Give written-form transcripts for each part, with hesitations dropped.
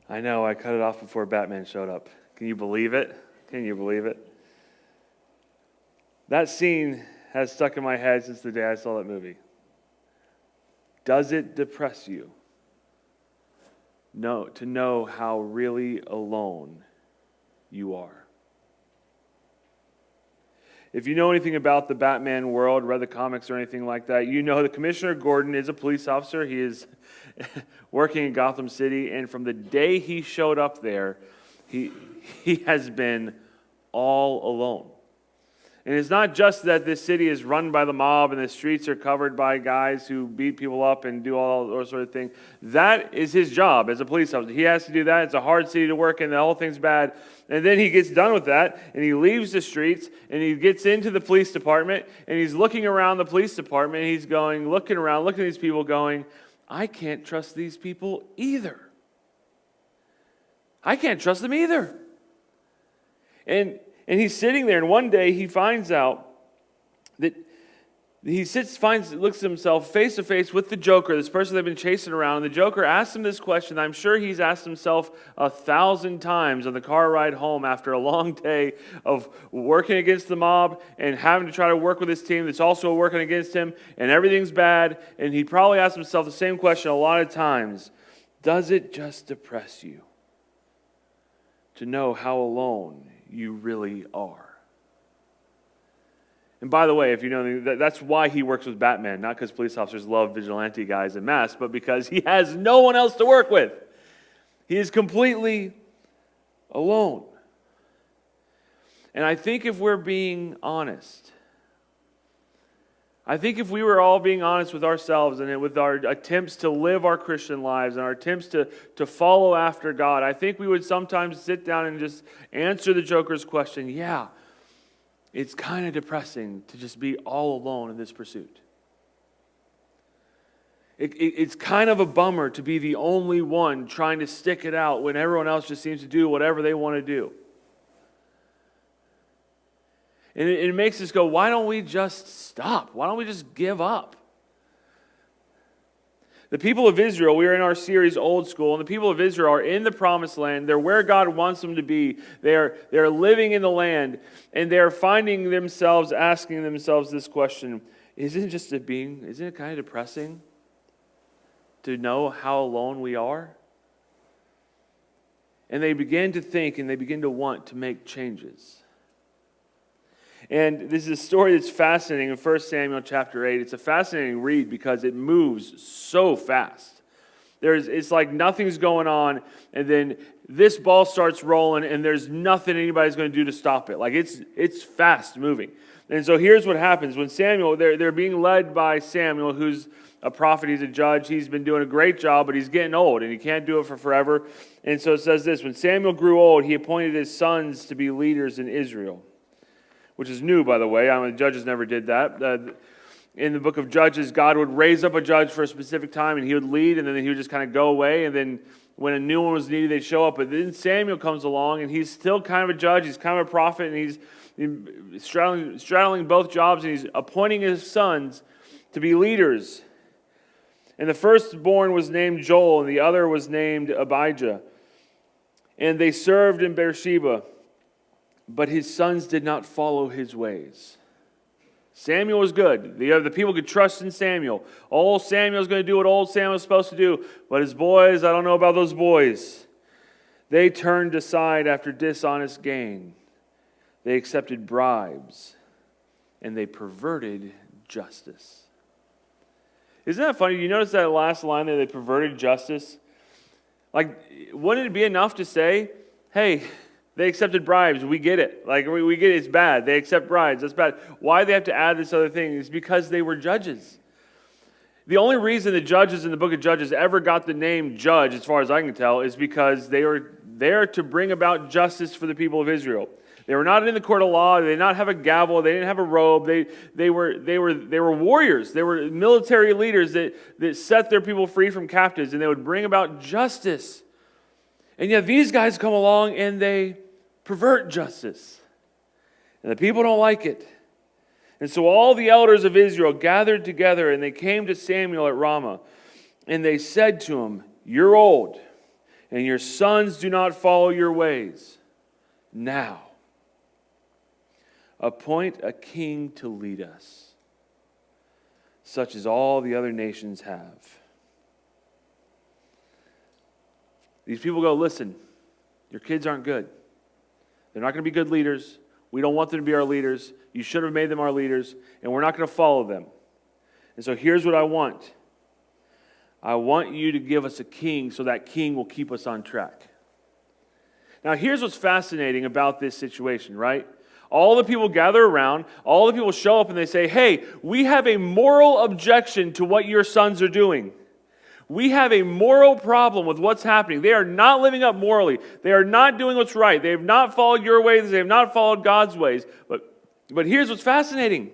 I know, I cut it off before Batman showed up. Can you believe it? Can you believe it? That scene has stuck in my head since the day I saw that movie. Does it depress you? No, to know how really alone you are. If you know anything about the Batman world, read the comics or anything like that, you know that Commissioner Gordon is a police officer. He is working in Gotham City, and from the day he showed up there, he has been all alone. And it's not just that this city is run by the mob and the streets are covered by guys who beat people up and do all those sort of things. That is his job as a police officer. He has to do that. It's a hard city to work in. The whole thing's bad. And then he gets done with that, and he leaves the streets, and he gets into the police department, and he's looking around the police department, and he's looking around, looking at these people going, I can't trust these people either. I can't trust them either. And he's sitting there, and one day he finds out that looks at himself face to face with the Joker, this person they've been chasing around, and the Joker asks him this question I'm sure he's asked himself 1,000 times on the car ride home after a long day of working against the mob and having to try to work with his team that's also working against him, and everything's bad, and he probably asked himself the same question a lot of times. Does it just depress you to know how alone you really are? And by the way, if you know, that's why he works with Batman, not because police officers love vigilante guys en masse, but because he has no one else to work with. He is completely alone. And I think if we're being honest, I think if we were all being honest with ourselves and with our attempts to live our Christian lives and our attempts to follow after God, I think we would sometimes sit down and just answer the Joker's question, yeah, it's kind of depressing to just be all alone in this pursuit. It's kind of a bummer to be the only one trying to stick it out when everyone else just seems to do whatever they want to do. And it makes us go, why don't we just stop? Why don't we just give up? The people of Israel, we are in our series Old School, and the people of Israel are in the Promised Land. They're where God wants them to be. They're living in the land, and they're finding themselves asking themselves this question, isn't it kind of depressing to know how alone we are? And they begin to think and they begin to want to make changes. And this is a story that's fascinating in 1 Samuel chapter 8. It's a fascinating read because it moves so fast. It's like nothing's going on, and then this ball starts rolling, and there's nothing anybody's going to do to stop it. Like it's fast moving. And so here's what happens. When Samuel, they're being led by Samuel, who's a prophet, he's a judge. He's been doing a great job, but he's getting old, and he can't do it for forever. And so it says this, when Samuel grew old, he appointed his sons to be leaders in Israel. Which is new, by the way. The Judges never did that. In the book of Judges, God would raise up a judge for a specific time, and he would lead, and then he would just kind of go away, and then when a new one was needed, they'd show up. But then Samuel comes along, and he's still kind of a judge, he's kind of a prophet, and he's straddling both jobs, and he's appointing his sons to be leaders. And the firstborn was named Joel, and the other was named Abijah. And they served in Beersheba. But his sons did not follow his ways. Samuel was good. The people could trust in Samuel. Old Samuel's going to do what old Samuel's supposed to do. But his boys, I don't know about those boys. They turned aside after dishonest gain. They accepted bribes. And they perverted justice. Isn't that funny? You notice that last line that they perverted justice? Like, wouldn't it be enough to say, hey, they accepted bribes. We get it. Like, we get it. It's bad. They accept bribes. That's bad. Why they have to add this other thing is because they were judges. The only reason the judges in the book of Judges ever got the name judge, as far as I can tell, is because they were there to bring about justice for the people of Israel. They were not in the court of law. They did not have a gavel. They didn't have a robe. They were warriors. They were military leaders that set their people free from captives, and they would bring about justice. And yet these guys come along and they pervert justice. And the people don't like it. And so all the elders of Israel gathered together, and they came to Samuel at Ramah. And they said to him, "You're old, and your sons do not follow your ways. Now, appoint a king to lead us, such as all the other nations have. These people go, listen, your kids aren't good. They're not going to be good leaders. We don't want them to be our leaders. You should have made them our leaders, and we're not going to follow them. And so here's what I want. I want you to give us a king so that king will keep us on track. Now, here's what's fascinating about this situation, right? All the people gather around, all the people show up and they say, hey, we have a moral objection to what your sons are doing. We have a moral problem with what's happening. They are not living up morally. They are not doing what's right. They have not followed your ways. They have not followed God's ways. But here's what's fascinating.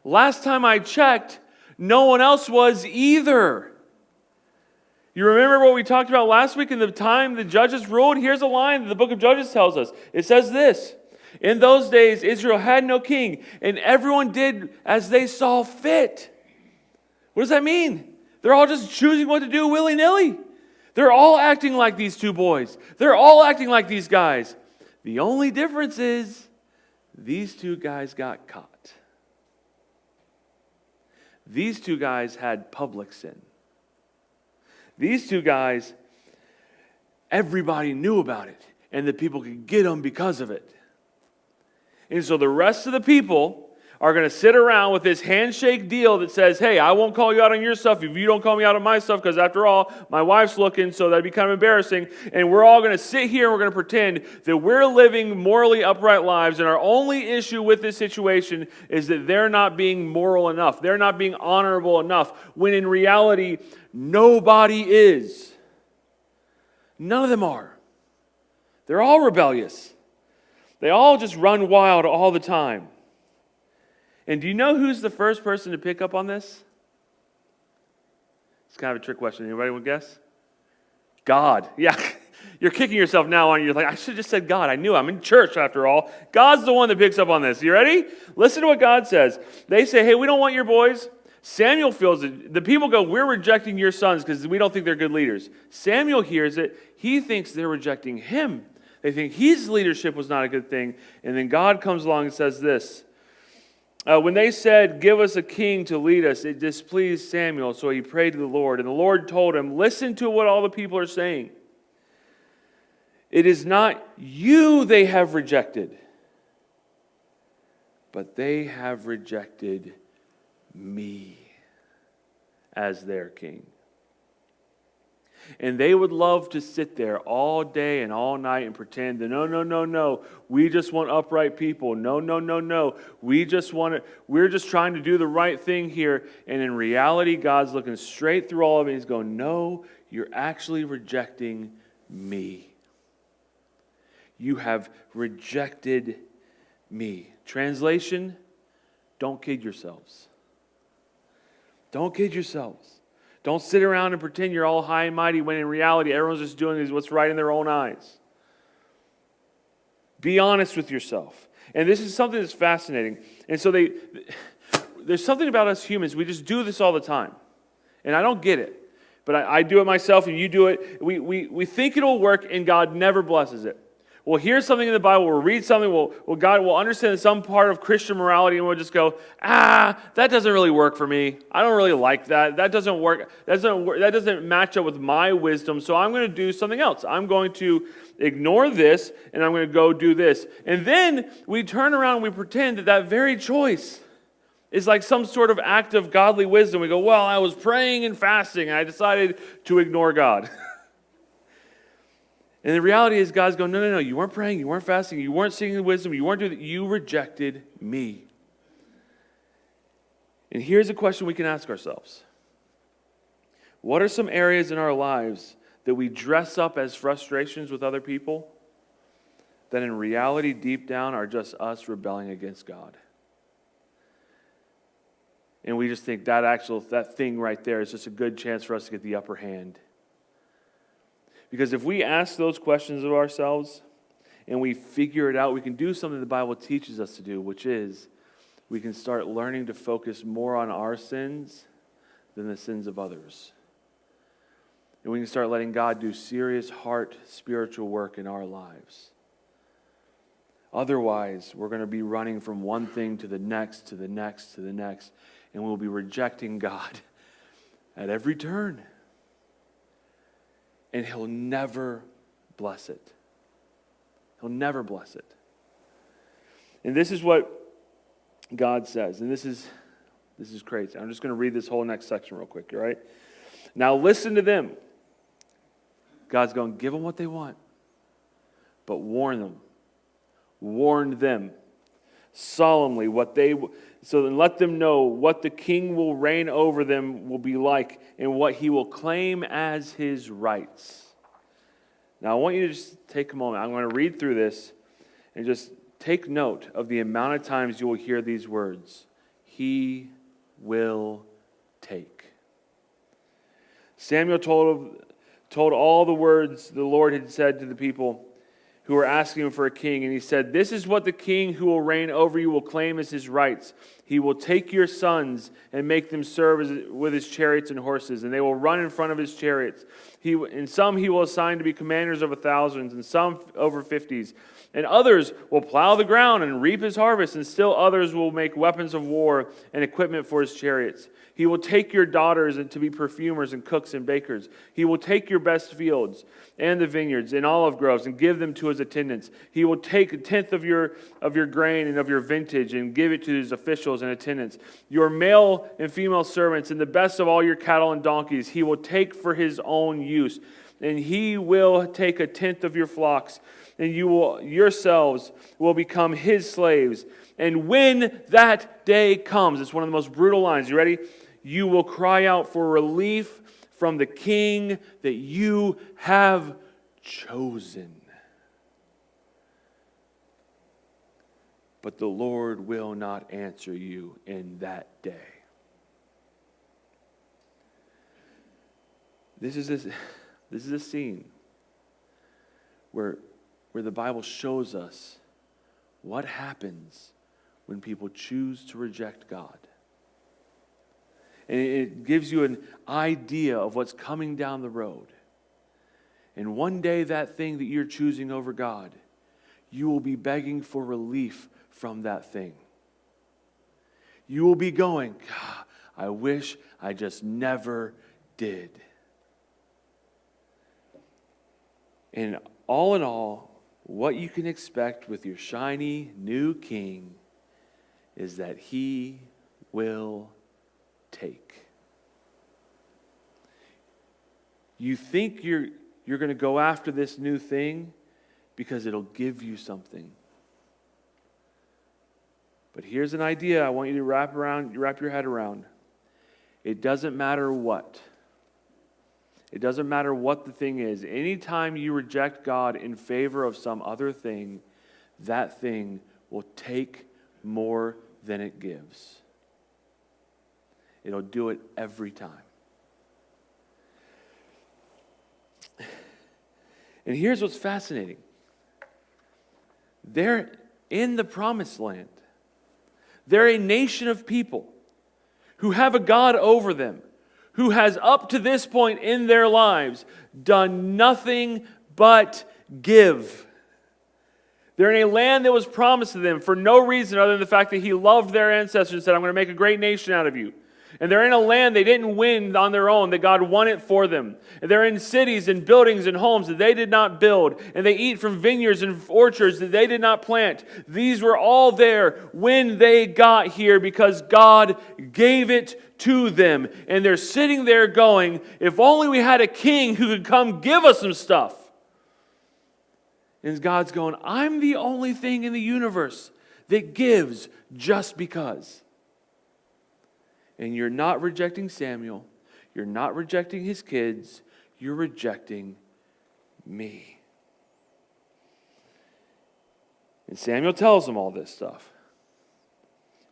Last time I checked, no one else was either. You remember what we talked about last week in the time the judges ruled? Here's a line that the book of Judges tells us. It says this: in those days, Israel had no king, and everyone did as they saw fit. What does that mean? They're all just choosing what to do willy-nilly. They're all acting like these two boys. They're all acting like these guys. The only difference is these two guys got caught. These two guys had public sin. These two guys, everybody knew about it, and the people could get them because of it. And so the rest of the people are going to sit around with this handshake deal that says, hey, I won't call you out on your stuff if you don't call me out on my stuff, because after all, my wife's looking, so that'd be kind of embarrassing. And we're all going to sit here and we're going to pretend that we're living morally upright lives, and our only issue with this situation is that they're not being moral enough. They're not being honorable enough, when in reality, nobody is. None of them are. They're all rebellious. They all just run wild all the time. And do you know who's the first person to pick up on this? It's kind of a trick question. Anybody would guess? God. Yeah. You're kicking yourself now, aren't you? You're like, I should have just said God. I knew I'm in church after all. God's the one that picks up on this. You ready? Listen to what God says. They say, hey, we don't want your boys. Samuel feels it. The people go, we're rejecting your sons because we don't think they're good leaders. Samuel hears it. He thinks they're rejecting him. They think his leadership was not a good thing. And then God comes along and says this. When they said, give us a king to lead us, it displeased Samuel, so he prayed to the Lord. And the Lord told him, listen to what all the people are saying. It is not you they have rejected, but they have rejected me as their king. And they would love to sit there all day and all night and pretend that no, we just want upright people. No. We're just trying to do the right thing here. And in reality, God's looking straight through all of it. He's going, no, you're actually rejecting me. You have rejected me. Translation, don't kid yourselves. Don't kid yourselves. Don't sit around and pretend you're all high and mighty when in reality everyone's just doing what's right in their own eyes. Be honest with yourself. And this is something that's fascinating. And so there's something about us humans, we just do this all the time. And I don't get it. But I do it myself and you do it. We think it'll work and God never blesses it. We'll hear something in the Bible, we'll read something, God will understand some part of Christian morality, and we'll just go, that doesn't really work for me. I don't really like that. That doesn't work. That doesn't match up with my wisdom, so I'm going to do something else. I'm going to ignore this, and I'm going to go do this. And then we turn around and we pretend that very choice is like some sort of act of godly wisdom. We go, well, I was praying and fasting, and I decided to ignore God. And the reality is God's going, no, you weren't praying, you weren't fasting, you weren't seeking wisdom, you weren't doing that, you rejected me. And here's a question we can ask ourselves. What are some areas in our lives that we dress up as frustrations with other people that in reality, deep down, are just us rebelling against God? And we just think that thing right there is just a good chance for us to get the upper hand. Because if we ask those questions of ourselves and we figure it out, we can do something the Bible teaches us to do, which is we can start learning to focus more on our sins than the sins of others. And we can start letting God do serious heart spiritual work in our lives. Otherwise, we're going to be running from one thing to the next, to the next, to the next, and we'll be rejecting God at every turn. And He'll never bless it. He'll never bless it. And this is what God says, and this is crazy. I'm just going to read this whole next section real quick, all right? Now listen to them. God's going, give them what they want, but warn them. Warn them solemnly so then let them know what the king will reign over them will be like and what he will claim as his rights. Now I want you to just take a moment. I'm going to read through this and just take note of the amount of times you will hear these words. He will take. Samuel told all the words the Lord had said to the people who were asking him for a king, and he said, this is what the king who will reign over you will claim as his rights. He will take your sons and make them serve with his chariots and horses, and they will run in front of his chariots. And some he will assign to be commanders over thousands, and some over 50s. And others will plow the ground and reap his harvest, and still others will make weapons of war and equipment for his chariots. He will take your daughters to be perfumers and cooks and bakers. He will take your best fields and the vineyards and olive groves and give them to his attendants. He will take a tenth of your grain and of your vintage and give it to his officials and attendants. Your male and female servants and the best of all your cattle and donkeys he will take for his own use. And he will take a tenth of your flocks, and yourselves will become his slaves. And when that day comes, it's one of the most brutal lines. You ready? You will cry out for relief from the king that you have chosen. But the Lord will not answer you in that day. This is a scene where the Bible shows us what happens when people choose to reject God. And it gives you an idea of what's coming down the road. And one day that thing that you're choosing over God, you will be begging for relief from that thing. You will be going, God, I wish I just never did. And all in all, what you can expect with your shiny new king is that he will take. You think you're going to go after this new thing because it'll give you something. But here's an idea I want you to wrap your head around. It doesn't matter what. It doesn't matter what the thing is. Anytime you reject God in favor of some other thing, that thing will take more than it gives. It'll do it every time. And here's what's fascinating. They're in the promised land. They're a nation of people who have a God over them, who has up to this point in their lives done nothing but give. They're in a land that was promised to them for no reason other than the fact that he loved their ancestors and said, I'm going to make a great nation out of you. And they're in a land they didn't win on their own, that God won it for them. And they're in cities and buildings and homes that they did not build. And they eat from vineyards and orchards that they did not plant. These were all there when they got here because God gave it to them. And they're sitting there going, if only we had a king who could come give us some stuff. And God's going, I'm the only thing in the universe that gives just because. And you're not rejecting Samuel. You're not rejecting his kids. You're rejecting me. And Samuel tells them all this stuff.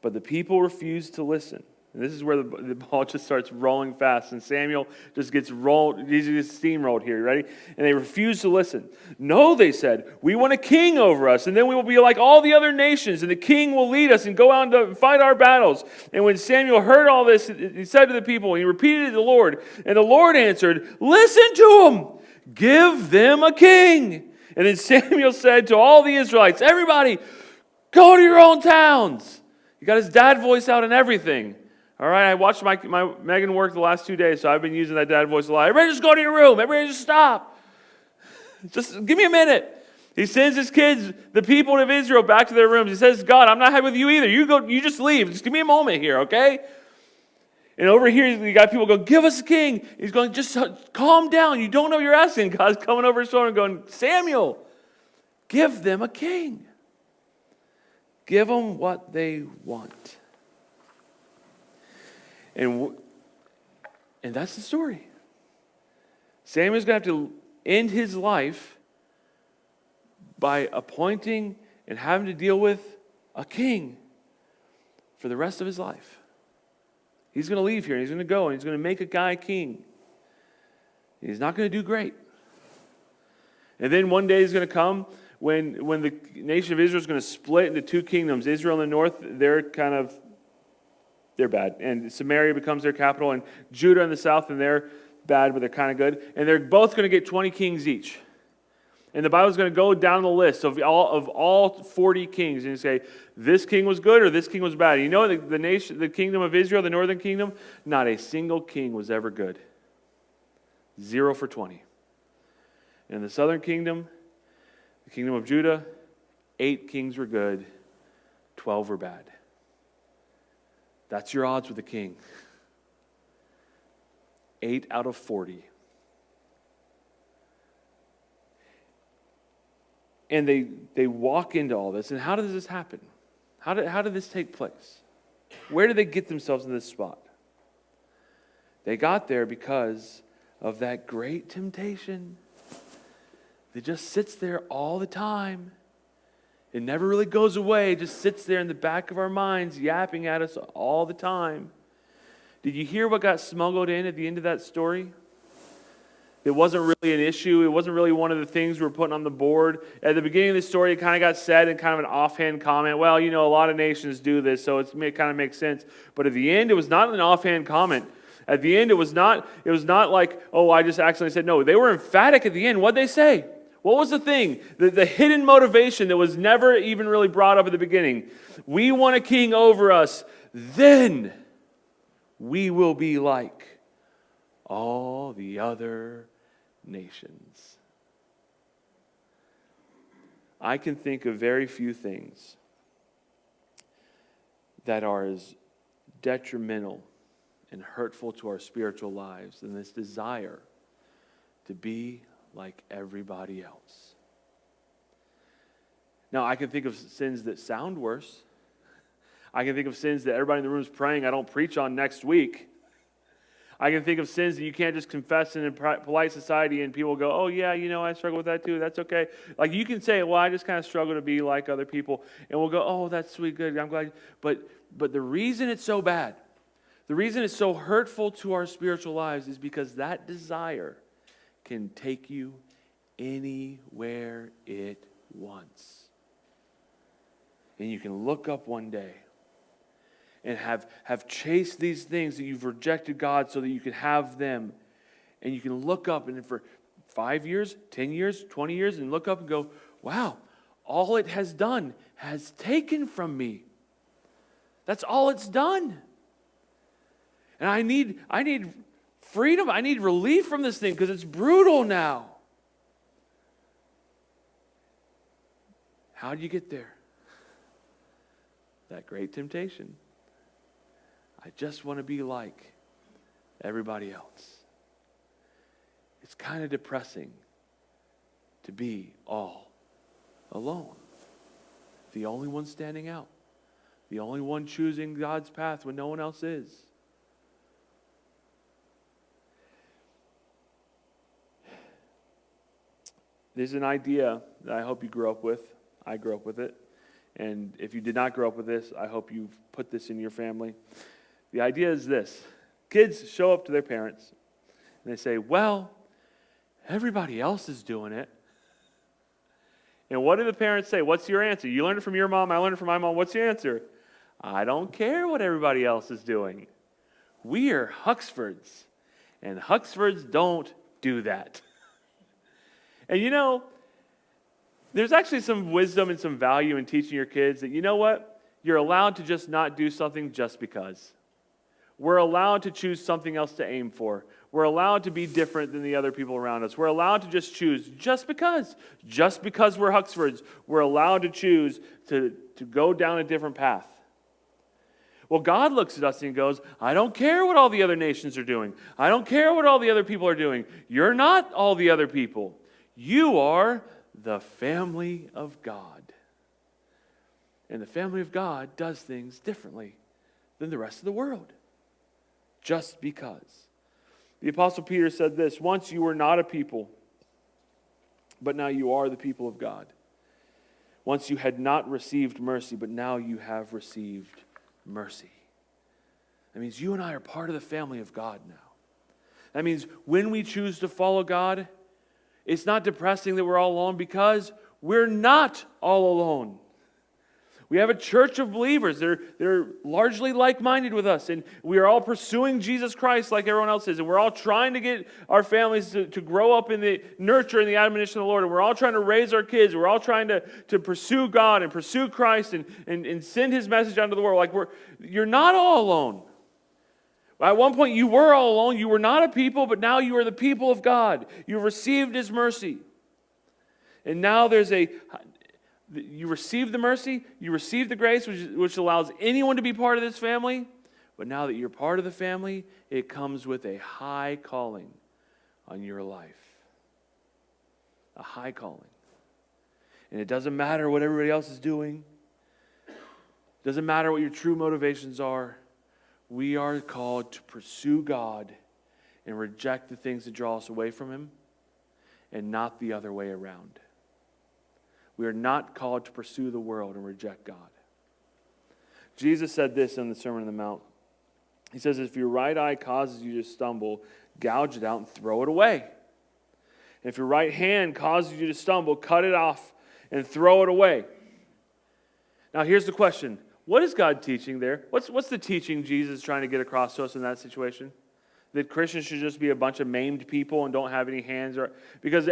But the people refuse to listen. And this is where the ball just starts rolling fast. And Samuel just gets rolled, he just gets steamrolled here, ready? And they refuse to listen. No, they said, we want a king over us, and then we will be like all the other nations, and the king will lead us and go out to fight our battles. And when Samuel heard all this, he said to the people, he repeated it to the Lord, and the Lord answered, listen to them, give them a king. And then Samuel said to all the Israelites, everybody, go to your own towns. He got his dad voice out and everything. All right, I watched my Megan work the last 2 days, so I've been using that dad voice a lot. Everybody just go to your room. Everybody just stop. Just give me a minute. He sends his kids, the people of Israel, back to their rooms. He says, God, I'm not happy with you either. You just leave. Just give me a moment here, okay? And over here, you got people go, give us a king. He's going, just calm down. You don't know what you're asking. God's coming over his shoulder and going, Samuel, give them a king. Give them what they want. And that's the story. Samuel's going to have to end his life by appointing and having to deal with a king for the rest of his life. He's going to leave here, and he's going to go, and he's going to make a guy king. He's not going to do great. And then one day is going to come when the nation of Israel is going to split into two kingdoms. Israel in the north, they're bad. And Samaria becomes their capital, and Judah in the south, and they're bad, but they're kind of good. And they're both going to get 20 kings each. And the Bible's going to go down the list of all 40 kings and say, this king was good or this king was bad. You know the kingdom of Israel, the northern kingdom, not a single king was ever good. 0 for 20. And the southern kingdom, the kingdom of Judah, 8 kings were good, 12 were bad. That's your odds with a king. 8 out of 40. And they walk into all this. And how does this happen? How did this take place? Where did they get themselves in this spot? They got there because of that great temptation that just sits there all the time. It never really goes away. It just sits there in the back of our minds, yapping at us all the time. Did you hear what got smuggled in at the end of that story? It wasn't really an issue. It wasn't really one of the things we were putting on the board. At the beginning of the story, it kind of got said in kind of an offhand comment. Well, a lot of nations do this, so it kind of makes sense. But at the end, it was not an offhand comment. At the end, it was not like, oh, I just accidentally said no. They were emphatic at the end. What'd they say? What was the thing? The hidden motivation that was never even really brought up at the beginning. We want a king over us. Then we will be like all the other nations. I can think of very few things that are as detrimental and hurtful to our spiritual lives than this desire to be like everybody else. Now, I can think of sins that sound worse. I can think of sins that everybody in the room is praying I don't preach on next week. I can think of sins that you can't just confess in a polite society and people go, oh yeah, I struggle with that too. That's okay. Like you can say, well, I just kind of struggle to be like other people. And we'll go, oh, that's sweet, good, I'm glad. But the reason it's so bad, the reason it's so hurtful to our spiritual lives is because that desire can take you anywhere it wants. And you can look up one day and have chased these things that you've rejected God so that you can have them. And you can look up and for 5 years, 10 years, 20 years, and look up and go, wow, all it has done has taken from me. That's all it's done. And I need freedom. I need relief from this thing because it's brutal now. How do you get there? That great temptation. I just want to be like everybody else. It's kind of depressing to be all alone. The only one standing out. The only one choosing God's path when no one else is. There's an idea that I hope you grew up with. I grew up with it. And if you did not grow up with this, I hope you've put this in your family. The idea is this. Kids show up to their parents and they say, well, everybody else is doing it. And what do the parents say? What's your answer? You learned it from your mom, I learned it from my mom. What's the answer? I don't care what everybody else is doing. We are Huxfords, and Huxfords don't do that. And you know, there's actually some wisdom and some value in teaching your kids that, you know what? You're allowed to just not do something just because. We're allowed to choose something else to aim for. We're allowed to be different than the other people around us. We're allowed to just choose just because. Just because we're Huxfords, we're allowed to choose to go down a different path. Well, God looks at us and goes, I don't care what all the other nations are doing. I don't care what all the other people are doing. You're not all the other people. You are the family of God. And the family of God does things differently than the rest of the world. Just because. The Apostle Peter said this, once you were not a people, but now you are the people of God. Once you had not received mercy, but now you have received mercy. That means you and I are part of the family of God now. That means when we choose to follow God, it's not depressing that we're all alone because we're not all alone. We have a church of believers. They're largely like-minded with us, and we are all pursuing Jesus Christ like everyone else is, and we're all trying to get our families to grow up in the nurture and the admonition of the Lord, and we're all trying to raise our kids. We're all trying to pursue God and pursue Christ and send His message out into the world. You're not all alone. At one point, you were all alone. You were not a people, but now you are the people of God. You've received His mercy. And now you receive the mercy, you receive the grace, which allows anyone to be part of this family. But now that you're part of the family, it comes with a high calling on your life. A high calling. And it doesn't matter what everybody else is doing. It doesn't matter what your true motivations are. We are called to pursue God and reject the things that draw us away from Him, and not the other way around. We are not called to pursue the world and reject God. Jesus said this in the Sermon on the Mount. He says, if your right eye causes you to stumble, gouge it out and throw it away. And if your right hand causes you to stumble, cut it off and throw it away. Now here's the question. What is God teaching there? What's the teaching Jesus is trying to get across to us in that situation? That Christians should just be a bunch of maimed people and don't have any hands? Because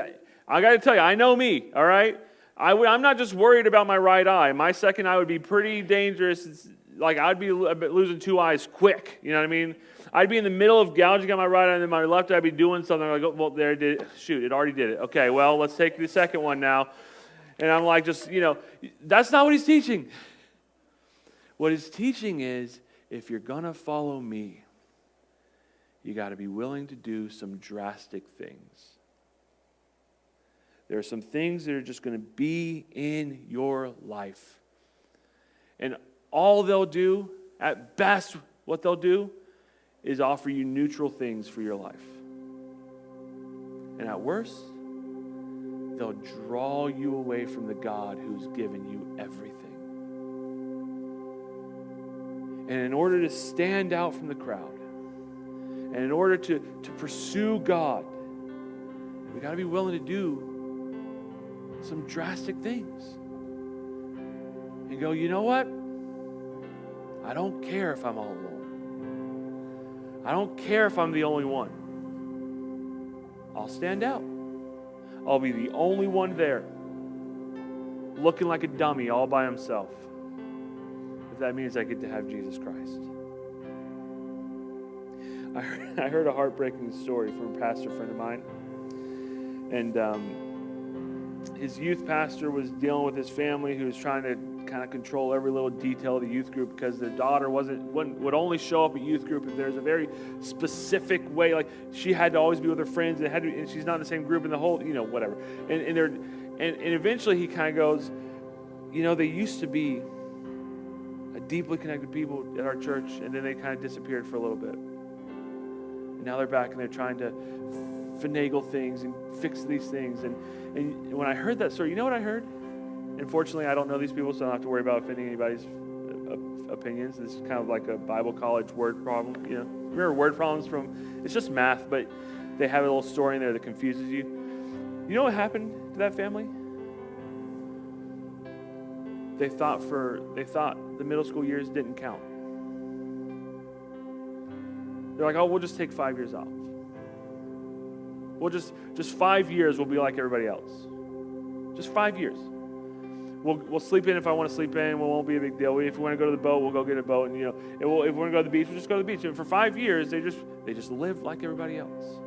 I got to tell you, I know me, all right? I'm not just worried about my right eye. My second eye would be pretty dangerous. It's like I'd be losing two eyes quick. You know what I mean? I'd be in the middle of gouging out my right eye, and then my left eye would be doing something. Like, oh, well, there it did. Shoot, it already did it. Okay, well, let's take the second one now. And I'm like, that's not what He's teaching. What He's teaching is, if you're going to follow me, you got to be willing to do some drastic things. There are some things that are just going to be in your life. And all they'll do, at best, what they'll do is offer you neutral things for your life. And at worst, they'll draw you away from the God who's given you everything. And in order to stand out from the crowd, and in order to pursue God, we got to be willing to do some drastic things. And go, you know what? I don't care if I'm all alone. I don't care if I'm the only one. I'll stand out. I'll be the only one there, looking like a dummy all by himself. If that means I get to have Jesus Christ. I heard a heartbreaking story from a pastor friend of mine. And his youth pastor was dealing with his family who was trying to kind of control every little detail of the youth group because their daughter would only show up at youth group if there's a very specific way. Like she had to always be with her friends and she's not in the same group in the whole, whatever. And eventually he kind of goes, they used to be a deeply connected people at our church, and then they kind of disappeared for a little bit. And now they're back and they're trying to finagle things and fix these things. And when I heard that story, you know what I heard? Unfortunately, I don't know these people, so I don't have to worry about offending anybody's opinions. This is kind of like a Bible college word problem. Remember word problems from, it's just math, but they have a little story in there that confuses you. You know what happened to that family? They thought the middle school years didn't count. They're like, oh, we'll just take 5 years off. We'll just 5 years, we'll be like everybody else. Just 5 years. We'll sleep in if I want to sleep in. It won't be a big deal. If we want to go to the boat, we'll go get a boat. And if we want to go to the beach, we'll just go to the beach. And for 5 years, they just live like everybody else.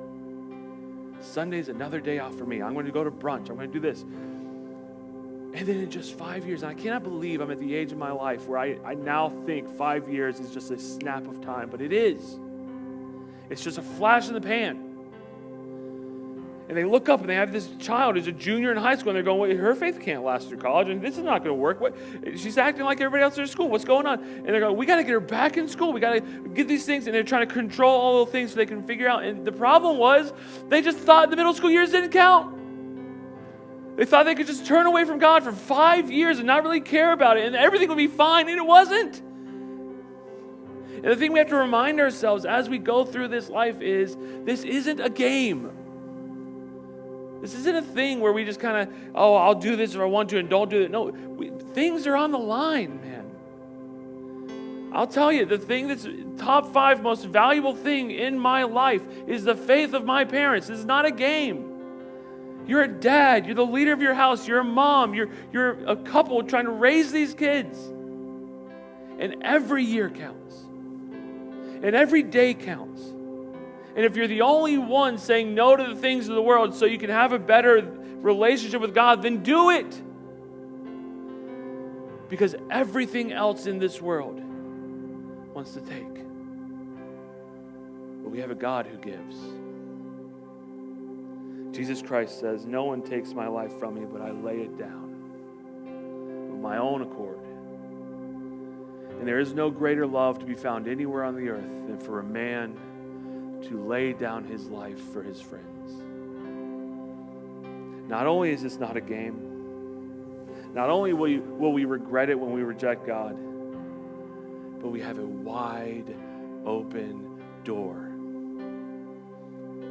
Sunday's another day off for me. I'm going to go to brunch. I'm going to do this. And then in just 5 years, and I cannot believe I'm at the age of my life where I now think 5 years is just a snap of time, but it is. It's just a flash in the pan. And they look up and they have this child who's a junior in high school, and they're going, well, her faith can't last through college, and this is not going to work. She's acting like everybody else in her school. What's going on? And they're going, we got to get her back in school. We got to get these things, and they're trying to control all the things so they can figure out. And the problem was, they just thought the middle school years didn't count. They thought they could just turn away from God for 5 years and not really care about it, and everything would be fine, and it wasn't. And the thing we have to remind ourselves as we go through this life is, this isn't a game. This isn't a thing where we just kind of, oh, I'll do this if I want to and don't do it. No, things are on the line, man. I'll tell you, the thing that's top 5 most valuable thing in my life is the faith of my parents. This is not a game. You're a dad. You're the leader of your house. You're a mom. You're a couple trying to raise these kids. And every year counts. And every day counts. And if you're the only one saying no to the things of the world so you can have a better relationship with God, then do it. Because everything else in this world wants to take. But we have a God who gives. Jesus Christ says, no one takes my life from me, but I lay it down of my own accord. And there is no greater love to be found anywhere on the earth than for a man to lay down his life for his friends. Not only is this not a game, not only will we regret it when we reject God, but we have a wide open door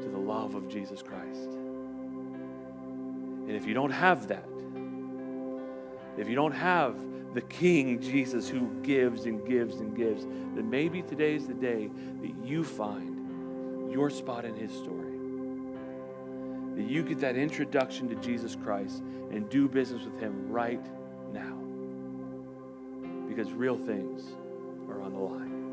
to the love of Jesus Christ. And if you don't have that, if you don't have the King Jesus who gives and gives and gives, then maybe today's the day that you find your spot in his story. That you get that introduction to Jesus Christ and do business with him right now. Because real things are on the line.